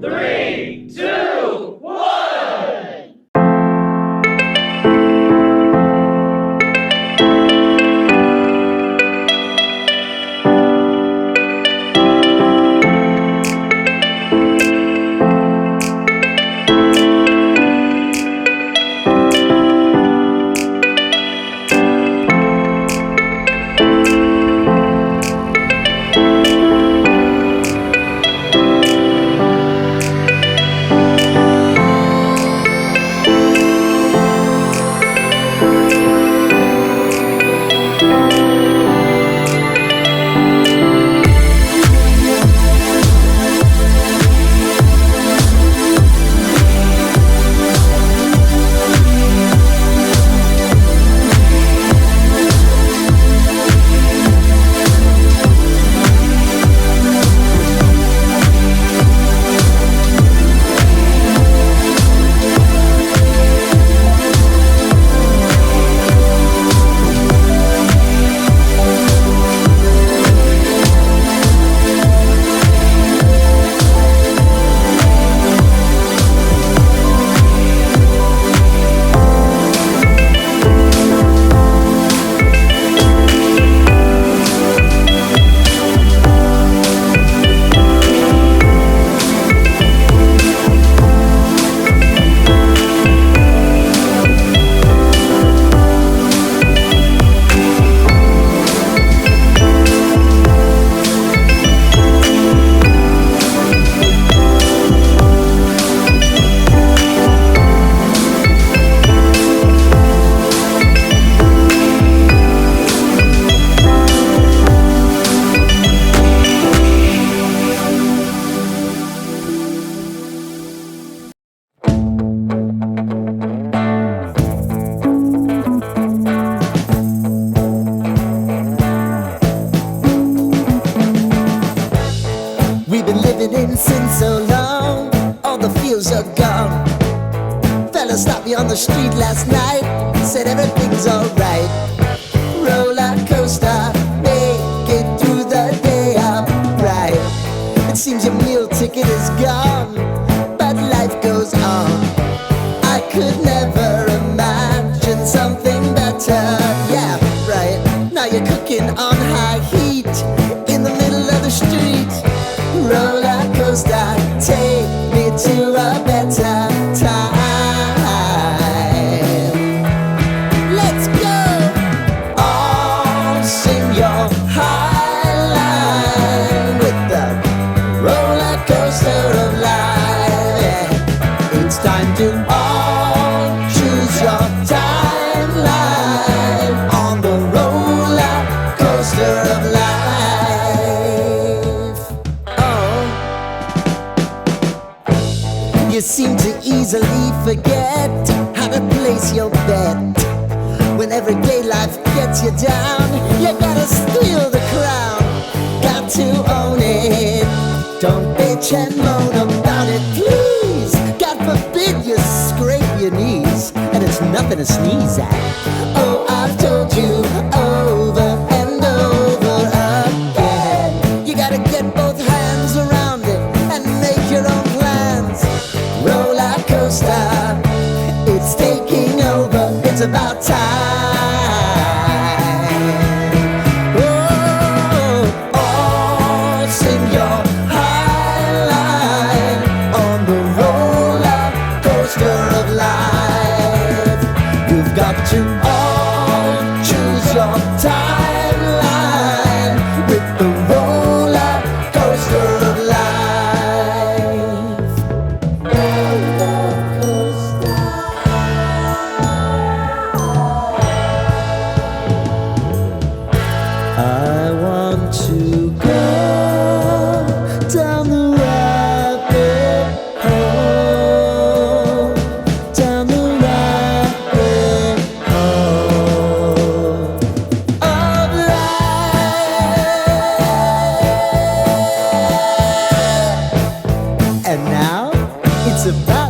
3, 2, 1. We've been living in sin so long, all the feels are gone. Fella stopped me on the street last night, said everything's alright. Roller coaster, make it through the day upright. It seems your meal ticket is gone, but life goes on. I could never imagine something better. Yeah, right. Now you're cooking on high heat in the middle of the street. Roller coaster, take me to a better time. Let's go! All sing your high line with the roller coaster of life. Yeah. It's time to all choose your timeline on the roller coaster of life. You seem to easily forget how to place your bet. When everyday life gets you down, you gotta steal the crown. Got to own it. Don't bitch and moan about it, please. God forbid you scrape your knees, and it's nothing to sneeze at. Oh, I've told you over and over again, you gotta get both hands around it and make your own plans. Roller coaster, it's taking over, it's about time. Oh, all sing your high line on the roller coaster of life. You've got to all choose your timeline with the roller coaster of life. I want to go down the rabbit hole, down the rabbit hole of life. And now it's about